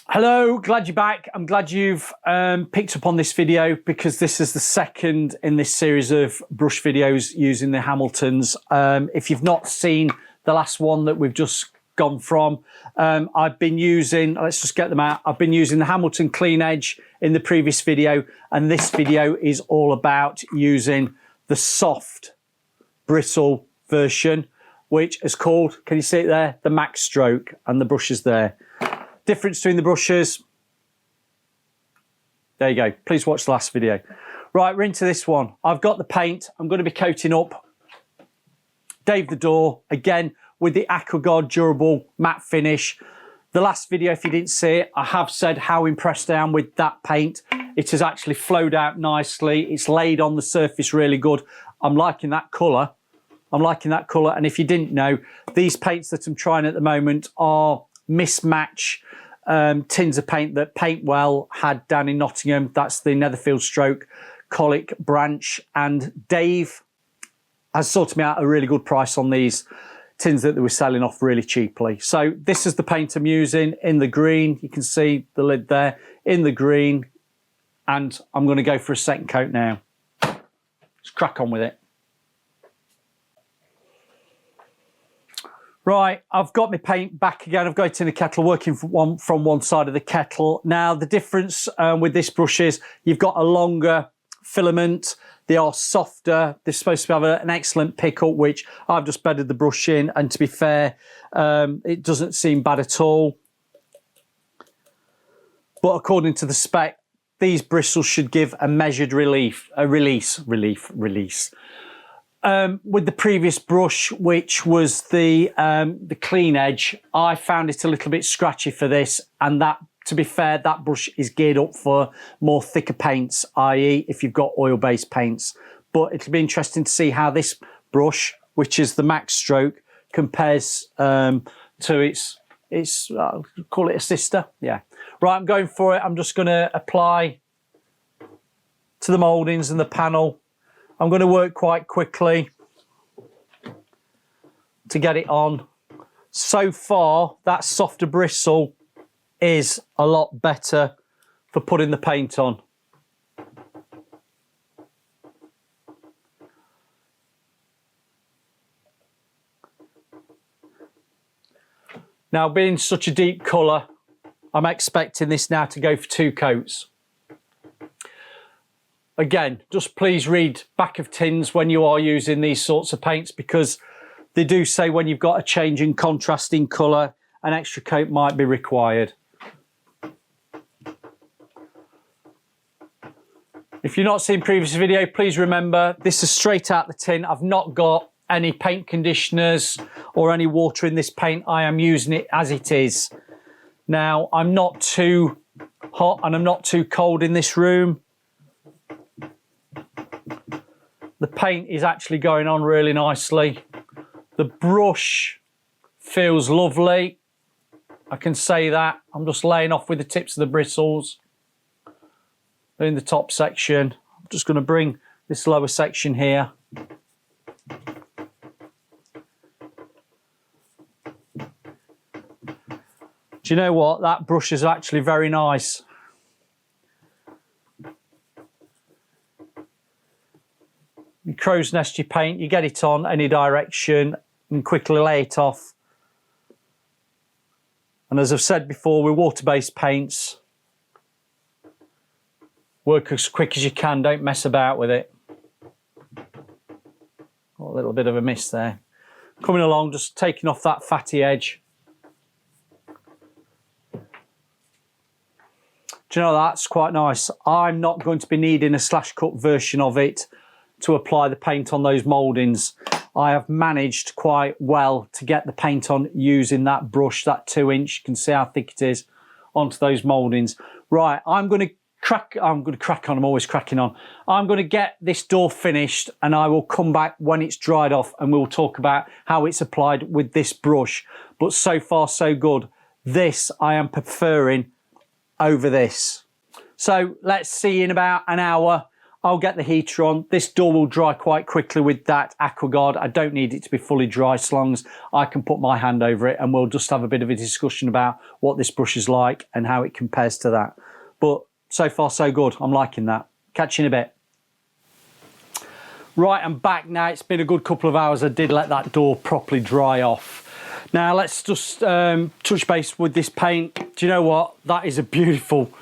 Hello, glad you're back. I'm glad you've picked up on this video because this is the second in this series of brush videos using the Hamiltons. If you've not seen the last one that we've just gone from, I've been using, let's just get them out. I've been using the Hamilton Clean Edge in the previous video, and this video is all about using the soft bristle version, which is called, can you see it there? The Max Stroke, and the brush is there. Difference between the brushes. There you go. Please watch the last video. Right, we're into this one. I've got the paint. I'm going to be coating up Dave the Door, again, with the Aqua Guard durable matte finish. The last video, if you didn't see it, I have said how impressed I am with that paint. It has actually flowed out nicely. It's laid on the surface really good. I'm liking that colour. I'm liking that colour. And if you didn't know, these paints that I'm trying at the moment are mismatch tins of paint that Paintwell had down in Nottingham. That's the Netherfield Stroke, Colic Branch, and Dave has sorted me out a really good price on these tins that they were selling off really cheaply. So this is the paint I'm using in the green. You can see the lid there in the green, and I'm going to go for a second coat now. Let's crack on with it. Right, I've got my paint back again. I've got it in the kettle, working from one side of the kettle. Now, the difference with this brush is you've got a longer filament. They are softer. They're supposed to have an excellent pick-up, which I've just bedded the brush in. And to be fair, it doesn't seem bad at all. But according to the spec, these bristles should give a measured release. With the previous brush, which was the Clean Edge, I found it a little bit scratchy for this, and that, to be fair, that brush is geared up for more thicker paints, i.e. if you've got oil-based paints. But it'll be interesting to see how this brush, which is the Max Stroke, compares to its call it a sister. Yeah. Right, I'm going for it. I'm just going to apply to the mouldings and the panel. I'm going to work quite quickly to get it on. So far, that softer bristle is a lot better for putting the paint on. Now, being such a deep colour, I'm expecting this now to go for 2 coats. Again, just please read back of tins when you are using these sorts of paints, because they do say when you've got a change in contrast in colour, an extra coat might be required. If you've not seen previous video, please remember this is straight out the tin. I've not got any paint conditioners or any water in this paint. I am using it as it is. Now, I'm not too hot and I'm not too cold in this room. The paint is actually going on really nicely. The brush feels lovely. I can say that. I'm just laying off with the tips of the bristles in the top section. I'm just going to bring this lower section here. Do you know what? That brush is actually very nice. You crow's nest your paint, you get it on any direction and quickly lay it off. And as I've said before, with water-based paints, work as quick as you can, don't mess about with it. A little bit of a miss there. Coming along, just taking off that fatty edge. Do you know, that's quite nice. I'm not going to be needing a slash cut version of it to apply the paint on those mouldings. I have managed quite well to get the paint on using that brush, that 2-inch, you can see how thick it is, onto those mouldings. Right, I'm going to crack on, I'm always cracking on. I'm going to get this door finished and I will come back when it's dried off and we'll talk about how it's applied with this brush. But so far so good. This I am preferring over this. So let's see in about an hour. I'll get the heater on. This door will dry quite quickly with that Aqua Guard. I don't need it to be fully dry, so long as I can put my hand over it, and we'll just have a bit of a discussion about what this brush is like and how it compares to that. But so far so good. I'm liking that. Catch you in a bit. Right, I'm back now. It's been a good couple of hours. I did let that door properly dry off. Now let's just touch base with this paint. Do you know what? That is a beautiful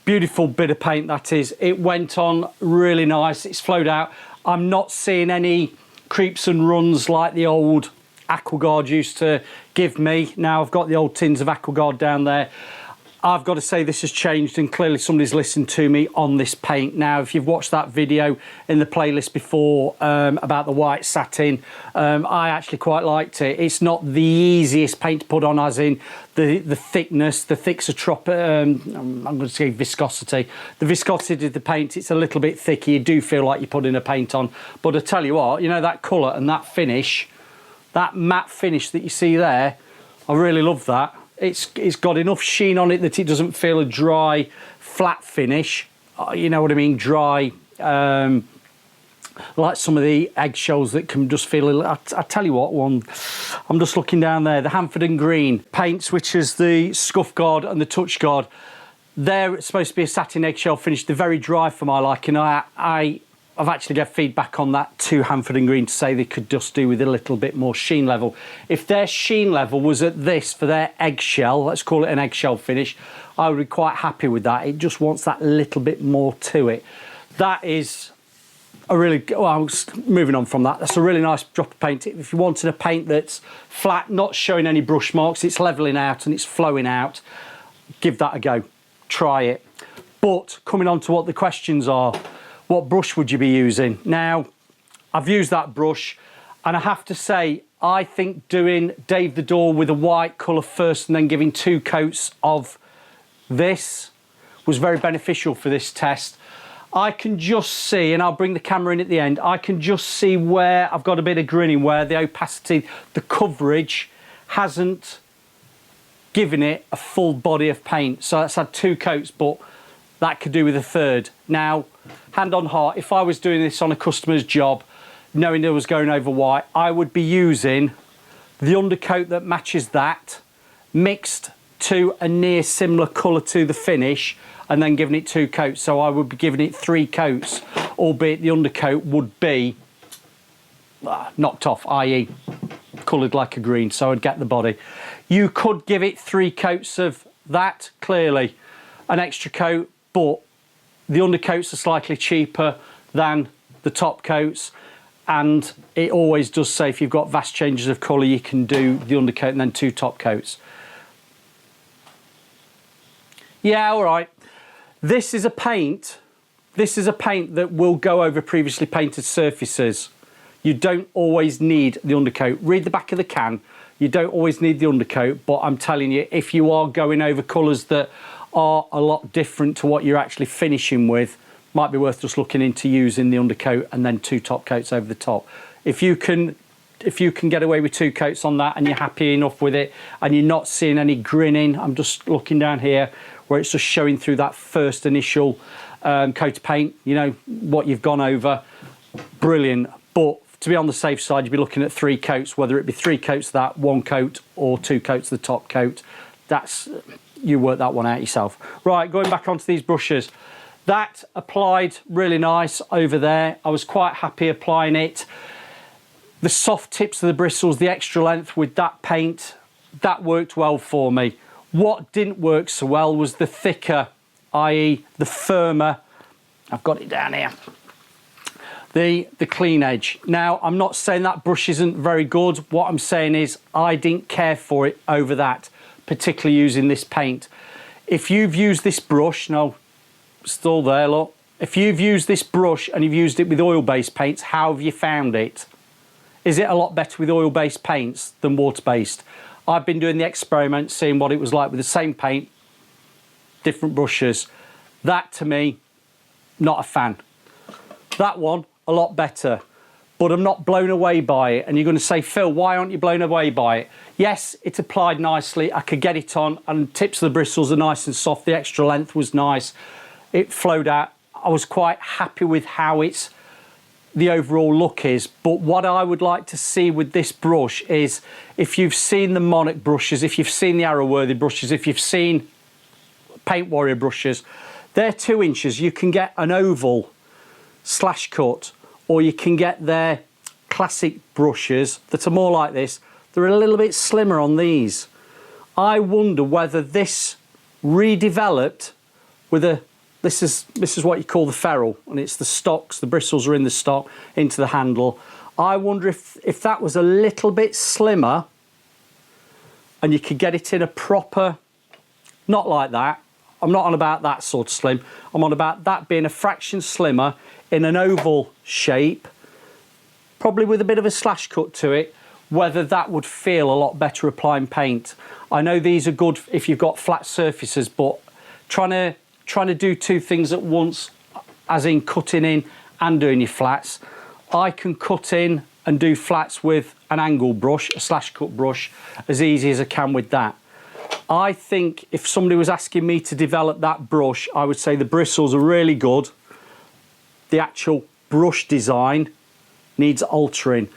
bit of paint, that is. It went on really nice. It's flowed out. I'm not seeing any creeps and runs like the old Aqua Guard used to give me. Now I've got the old tins of Aqua Guard down there. I've got to say this has changed, and clearly somebody's listened to me on this paint. Now, if you've watched that video in the playlist before about the white satin, I actually quite liked it. It's not the easiest paint to put on, as in the thickness, the I'm going to say viscosity. The viscosity of the paint, it's a little bit thicker. You do feel like you're putting a paint on. But I tell you what, you know, that colour and that finish, that matte finish that you see there, I really love that. It's got enough sheen on it that it doesn't feel a dry, flat finish. You know what I mean? Dry, like some of the eggshells that can just feel a little... I tell you what, I'm just looking down there. The Hanford and Green paints, which is the Scuff Guard and the Touch Guard. They're supposed to be a satin eggshell finish. They're very dry for my liking. I've actually got feedback on that to Hanford and Green to say they could just do with a little bit more sheen level. If their sheen level was at this for their eggshell, let's call it an eggshell finish, I would be quite happy with that. It just wants that little bit more to it. That is a really, well, moving on from that, that's a really nice drop of paint. If you wanted a paint that's flat, not showing any brush marks, it's leveling out and it's flowing out, give that a go. Try it. But coming on to what the questions are, what brush would you be using? Now, I've used that brush, and I have to say, I think doing Dave the Door with a white colour first and then giving 2 coats of this was very beneficial for this test. I can just see, and I'll bring the camera in at the end, I can just see where I've got a bit of grinning, where the opacity, the coverage hasn't given it a full body of paint. So that's had 2 coats, but that could do with a 3rd. Now, hand on heart, if I was doing this on a customer's job, knowing I was going over white, I would be using the undercoat that matches that, mixed to a near similar colour to the finish, and then giving it 2 coats. So I would be giving it 3 coats, albeit the undercoat would be knocked off, i.e. coloured like a green, so I'd get the body. You could give it 3 coats of that, clearly, an extra coat, but the undercoats are slightly cheaper than the top coats, and it always does say if you've got vast changes of colour, you can do the undercoat and then 2 top coats. Yeah, all right. This is a paint that will go over previously painted surfaces. You don't always need the undercoat. Read the back of the can. You don't always need the undercoat, but I'm telling you, if you are going over colours that are a lot different to what you're actually finishing with, might be worth just looking into using the undercoat and then 2 top coats over the top. If you can get away with 2 coats on that and you're happy enough with it and you're not seeing any grinning, I'm just looking down here where it's just showing through that first initial coat of paint, you know, what you've gone over, brilliant. But to be on the safe side, you'd be looking at 3 coats, whether it be 3 coats of that, 1 coat, or 2 coats of the top coat. That's... you work that one out yourself. Right, going back onto these brushes. That applied really nice over there. I was quite happy applying it. The soft tips of the bristles, the extra length with that paint, that worked well for me. What didn't work so well was the thicker, i.e. the firmer, I've got it down here, the clean edge. Now, I'm not saying that brush isn't very good. What I'm saying is I didn't care for it over that, particularly using this paint. If you've used this brush, no, still there, look. If you've used this brush and you've used it with oil-based paints, how have you found it? Is it a lot better with oil-based paints than water-based? I've been doing the experiment, seeing what it was like with the same paint, different brushes. That, to me, not a fan. That one, a lot better. But I'm not blown away by it. And you're going to say, Phil, why aren't you blown away by it? Yes, it's applied nicely. I could get it on, and tips of the bristles are nice and soft. The extra length was nice. It flowed out. I was quite happy with how the overall look is. But what I would like to see with this brush is, if you've seen the Monarch brushes, if you've seen the Arrowworthy brushes, if you've seen Paint Warrior brushes, they're 2 inches. You can get an oval slash cut, or you can get their classic brushes that are more like this. They're a little bit slimmer on these. I wonder whether this redeveloped with this is what you call the ferrule, and it's the stocks, the bristles are in the stock into the handle. I wonder if that was a little bit slimmer and you could get it in a proper, not like that. I'm not on about that sort of slim. I'm on about that being a fraction slimmer in an oval shape, probably with a bit of a slash cut to it, whether that would feel a lot better applying paint. I know these are good if you've got flat surfaces, but trying to do 2 things at once, as in cutting in and doing your flats. I can cut in and do flats with an angle brush, a slash cut brush, as easy as I can with that. I think if somebody was asking me to develop that brush, I would say the bristles are really good. The actual brush design needs altering.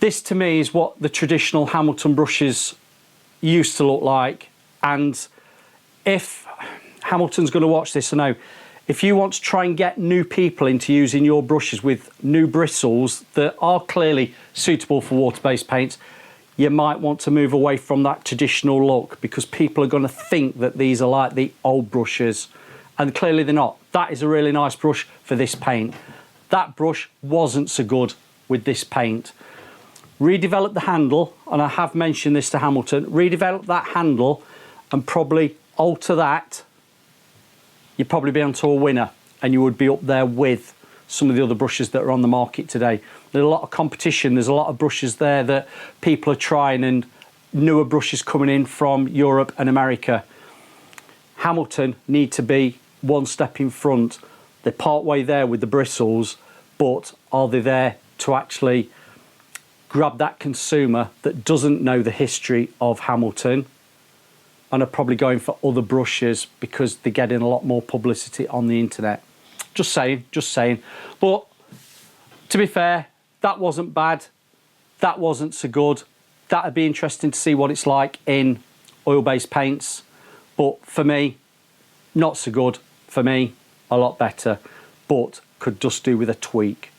This to me is what the traditional Hamilton brushes used to look like, and if Hamilton's going to watch this, I know if you want to try and get new people into using your brushes with new bristles that are clearly suitable for water-based paints, you might want to move away from that traditional look, because people are going to think that these are like the old brushes, and clearly they're not. That is a really nice brush for this paint. That brush wasn't so good with this paint. Redevelop the handle, and I have mentioned this to Hamilton, redevelop that handle and probably alter that. You'd probably be onto a winner, and you would be up there with some of the other brushes that are on the market today. There's a lot of competition. There's a lot of brushes there that people are trying, and newer brushes coming in from Europe and America. Hamilton need to be one step in front. They're part way there with the bristles, but are they there to actually grab that consumer that doesn't know the history of Hamilton and are probably going for other brushes because they're getting a lot more publicity on the internet? Just saying, just saying. But to be fair, that wasn't bad. That wasn't so good. That'd be interesting to see what it's like in oil-based paints. But for me, not so good. For me, a lot better, but could just do with a tweak.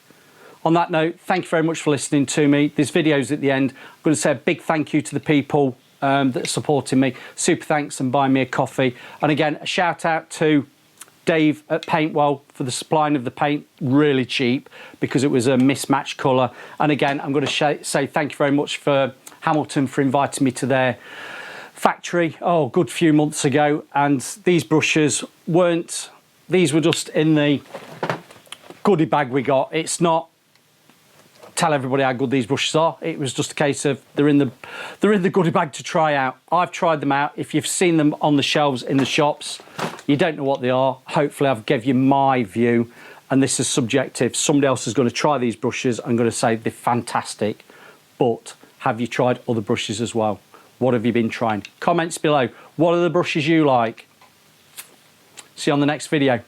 On that note, thank you very much for listening to me. There's videos at the end. I'm going to say a big thank you to the people that are supporting me. Super thanks and buying me a coffee. And again, a shout out to Dave at Paintwell for the supplying of the paint, really cheap because it was a mismatched colour. And again, I'm going to say thank you very much for Hamilton for inviting me to their factory, a good few months ago. And these brushes weren't, these were just in the goodie bag we got. It's not tell everybody how good these brushes are. It was just a case of they're in the goodie bag to try out. I've tried them out. If you've seen them on the shelves in the shops, you don't know what they are. Hopefully I've given you my view, and this is subjective. Somebody else is going to try these brushes and going to say they're fantastic. But have you tried other brushes as well? What have you been trying? Comments below. What are the brushes you like? See you on the next video.